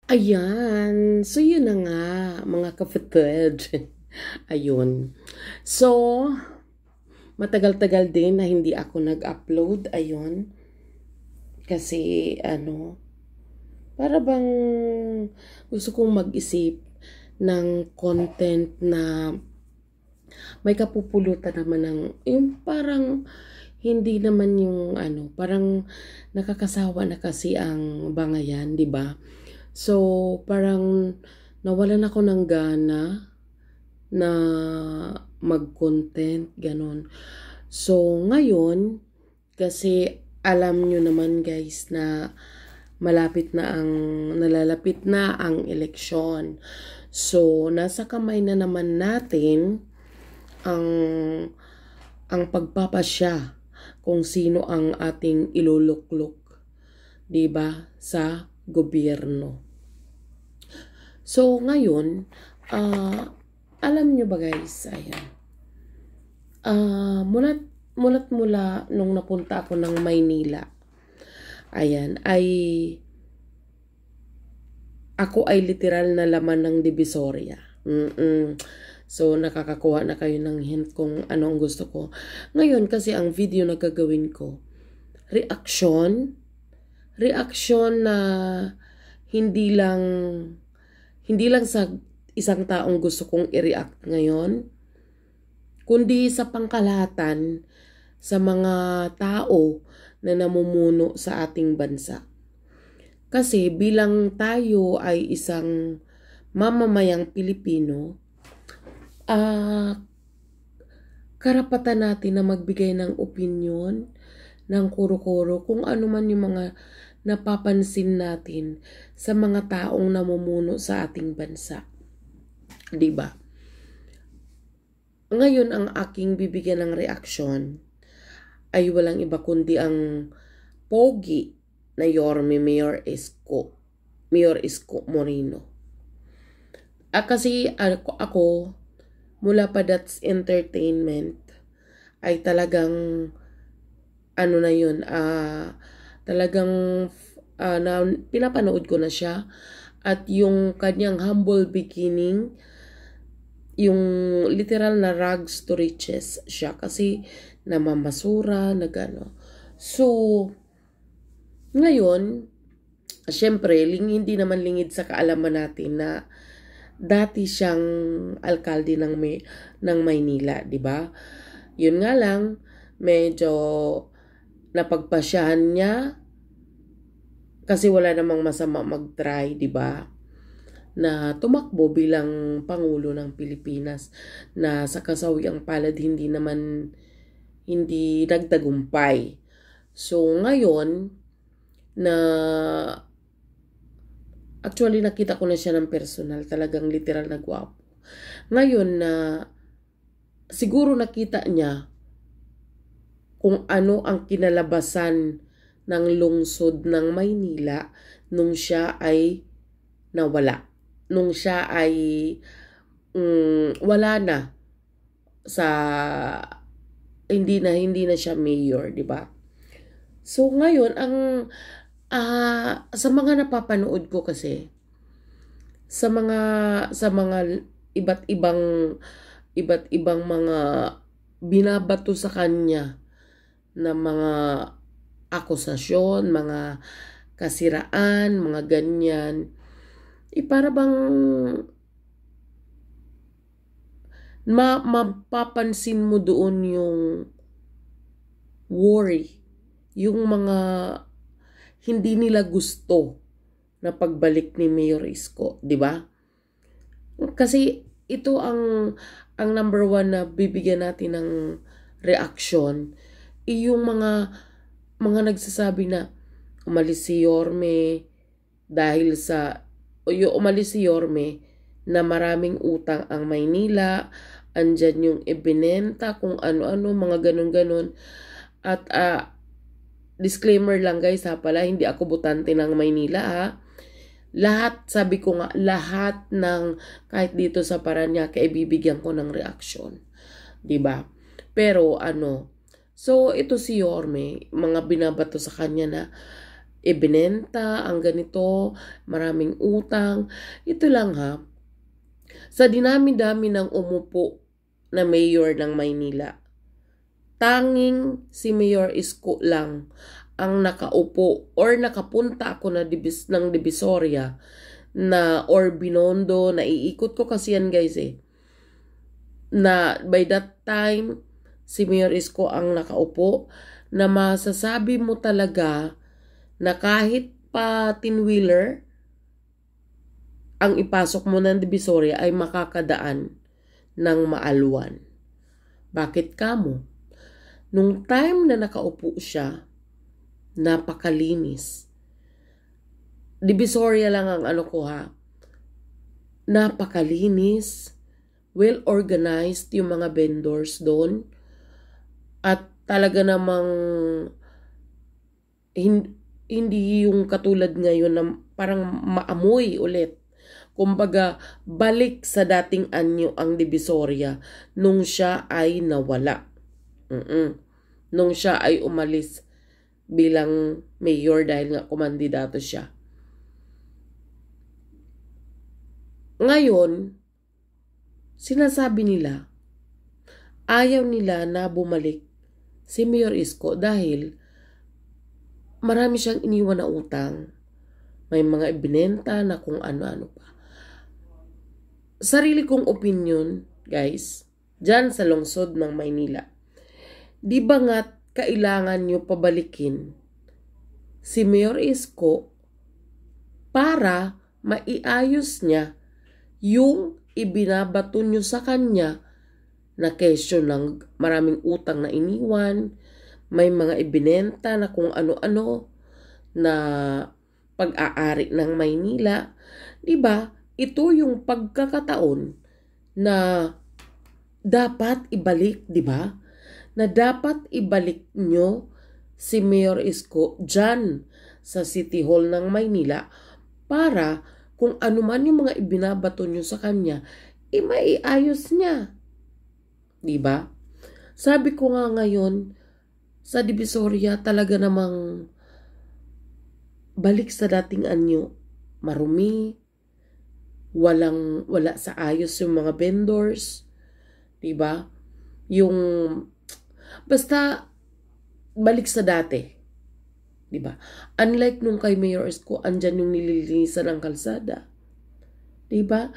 Ayan. So, yun na nga, mga kapatid. Ayun. So, matagal-tagal din na hindi ako nag-upload. Ayun. Kasi, para bang gusto kong mag-isip ng content na may kapupulutan naman ng, yung parang hindi naman yung parang nakakasawa na kasi ang bangayan, di ba? So, parang nawalan ako ng gana na mag-content, ganon. So, ngayon, kasi alam nyo naman guys na nalalapit na ang eleksyon. So, nasa kamay na naman natin ang pagpapasya kung sino ang ating iluluklok, 'di ba, sa gobyerno. So ngayon, alam nyo ba guys, ayan. Mula nung napunta ako ng Maynila, ayan, ako ay literal na laman ng Divisoria. So, nakakakuha na kayo ng hint kung ano ang gusto ko. Ngayon, kasi ang video na gagawin ko, reaction na hindi lang sa isang taong gusto kong i-react ngayon, kundi sa pangkalahatan sa mga tao na namumuno sa ating bansa. Kasi bilang tayo ay isang mamamayang Pilipino, karapatan natin na magbigay ng opinyon, ng kuro-kuro, kung ano man yung mga napapansin natin sa mga taong namumuno sa ating bansa. 'Di ba? Ngayon, ang aking bibigyan ng reaksyon ay walang iba kundi ang pogi na Yorme Mayor Isko Moreno. Kasi ako mula pa That's Entertainment ay talagang na yun, talagang pinapanood ko na siya, at yung kanyang humble beginning, yung literal na rags to riches siya, kasi namamasura, nagano. So, ngayon, syempre, hindi naman lingid sa kaalaman natin na dati siyang alkalde ng Maynila, di ba? Yun nga lang, medyo napagpasyahan niya kasi wala namang masama mag-try, di ba? Na tumakbo bilang Pangulo ng Pilipinas na sa kasawiang palad hindi nagtagumpay. So ngayon na actually nakita ko na siya ng personal, talagang literal na gwapo. Ngayon na siguro nakita niya kung ano ang kinalabasan ng lungsod ng Maynila nung siya ay nawala. Nung siya ay wala na sa hindi na siya mayor, di ba? So ngayon ang sa mga napapanood ko kasi sa mga iba't ibang mga binabato sa kanya na mga akusasyon, mga kasiraan, mga ganyan, para bang mapapansin mo doon yung worry, yung mga hindi nila gusto na pagbalik ni Mayor Isko, di ba? Kasi ito ang number one na bibigyan natin ng reaction, yung mga nagsasabi na umalis si Yorme dahil umalis si Yorme na maraming utang ang Maynila, andyan yung ibinenta kung ano-ano, mga ganun-ganun. At disclaimer lang guys pala, hindi ako botante ng Maynila Lahat, sabi ko nga, lahat ng kahit dito sa Parañaque ay bibigyan ko ng reaksyon. 'Di ba? Pero so ito si Yorme, mga binabato sa kanya na ibinenta, ang ganito, maraming utang. Ito lang ha, sa dinami-dami ng umupo na mayor ng Maynila, tanging si Mayor Isko lang ang nakaupo or nakapunta ako ng Divisoria na or Binondo, naiikot ko kasi yan guys na by that time si Mayor Isko ang nakaupo, na masasabi mo talaga na kahit pa tinwheeler ang ipasok mo ng Divisoria ay makakadaan ng maalwan. Bakit kamo? Nung time na nakaupo siya, napakalinis. Divisoria lang ang ano ko ha. Napakalinis. Well organized yung mga vendors doon. At talaga namang hindi yung katulad ngayon na parang maamoy ulit. Kumbaga, balik sa dating anyo ang Divisoria nung siya ay nawala. Nung siya ay umalis bilang mayor dahil nga kumandidato siya. Ngayon, sinasabi nila, ayaw nila na bumalik si Mayor Isko dahil marami siyang iniwan na utang. May mga ibinenta na kung ano-ano pa. Sarili kong opinion, guys, dyan sa lungsod ng Maynila. Di ba nga kailangan nyo pabalikin si Mayor Isko para maiayos niya yung ibinabato nyo sa kanya na kesyo ng maraming utang na iniwan, may mga ibinenta na kung ano-ano na pag-aari ng Maynila. Diba? Ito yung pagkakataon na dapat ibalik, diba? Na dapat ibalik nyo si Mayor Isko dyan sa City Hall ng Maynila para kung ano man yung mga ibinabato nyo sa kanya, maiayos niya. Diba? Sabi ko nga ngayon, sa Divisoria talaga namang balik sa dating anyo. Marumi, wala sa ayos yung mga vendors. Diba? Yung, basta, balik sa dati. Diba? Unlike nung kay Mayor Isko, andyan yung nililinisan ng kalsada. Diba?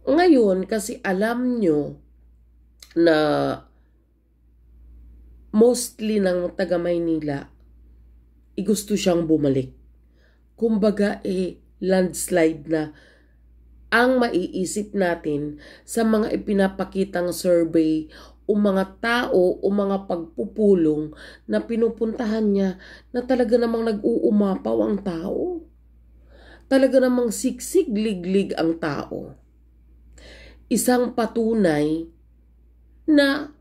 Ngayon, kasi alam nyo na mostly ng taga Maynila, gusto siyang bumalik. Kumbaga, landslide na ang maiisip natin sa mga ipinapakitang survey o mga tao o mga pagpupulong na pinupuntahan niya na talaga namang nag-uumapaw ang tao. Talaga namang siksig liglig ang tao. Isang patunay na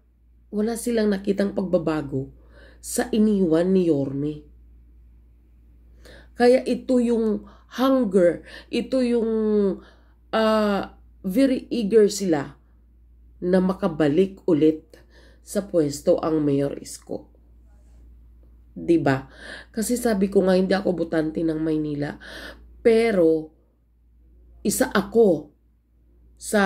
wala silang nakitang pagbabago sa iniwan ni Yorme. Kaya ito yung hunger, ito yung very eager sila na makabalik ulit sa pwesto ang Mayor Isko. Diba? Kasi sabi ko nga, hindi ako botante ng Maynila, pero isa ako sa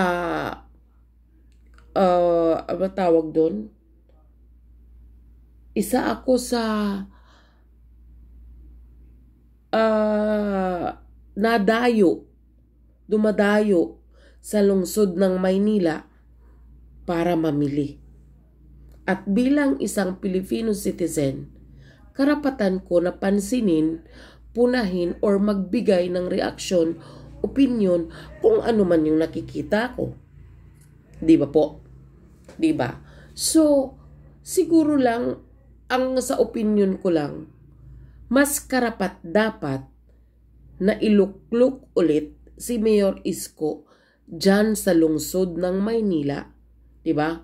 ano tawag doon? Isa ako sa dumadayo sa lungsod ng Maynila para mamili. At bilang isang Filipino citizen, karapatan ko na pansinin, punahin, or magbigay ng reaksyon, opinion, kung ano man yung nakikita ko. Di ba po? Di ba? So, siguro lang, ang sa opinion ko lang, mas karapat dapat na ilukluk ulit si Mayor Isko dyan sa lungsod ng Maynila. Di ba?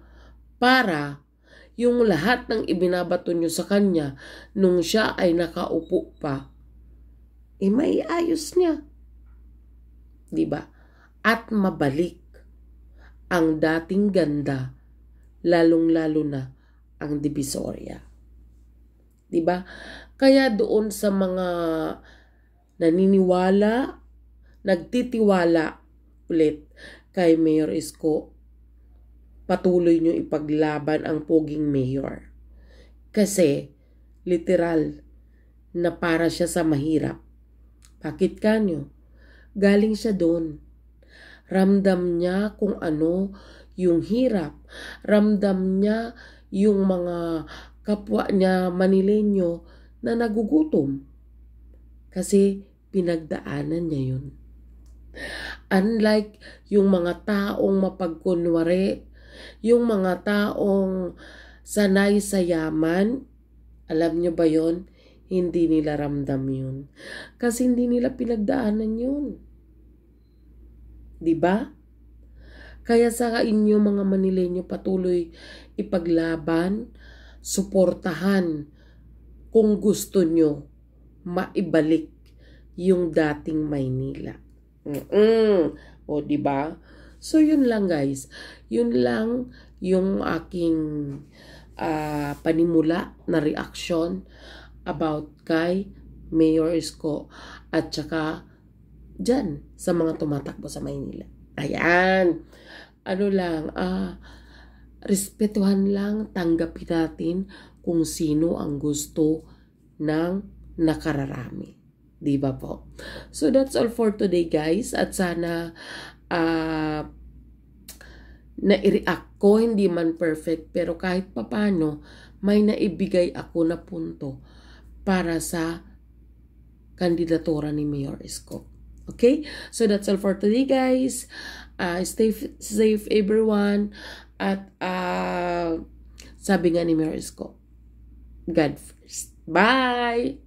Para yung lahat ng ibinabato nyo sa kanya nung siya ay nakaupo pa, maiayos niya. Di ba? At mabalik ang dating ganda, lalong-lalo na ang Divisoria. 'Di ba? Kaya doon sa mga naniniwala, nagtitiwala ulit kay Mayor Isko, patuloy nyo ipaglaban ang poging mayor. Kasi, literal, na para siya sa mahirap. Bakit kanyo? Galing siya doon. Ramdam niya kung ano yung hirap. Ramdam niya yung mga kapwa niya Manileño na nagugutom. Kasi pinagdaanan niya yun. Unlike yung mga taong mapagkunwari, yung mga taong sanay sa yaman, alam nyo ba yon? Hindi nila ramdam yun. Kasi hindi nila pinagdaanan yun. Diba? Kaya sa inyo mga Manileño, patuloy ipaglaban, suportahan kung gusto nyo maibalik yung dating Maynila. O, diba? So, yun lang guys. Yun lang yung aking panimula na reaction about kay Mayor Isko at saka dyan sa mga tumatakbo sa Maynila. Ayan. Ano lang, respetuhan lang, tanggapin natin kung sino ang gusto ng nakararami. Diba po? So, that's all for today guys. At sana na-react ko, hindi man perfect, pero kahit papano, may naibigay ako na punto para sa kandidatura ni Mayor Isko. Okay? So, that's all for today, guys. Stay safe, everyone. At, sabi nga ni Mayor Isko, God first. Bye!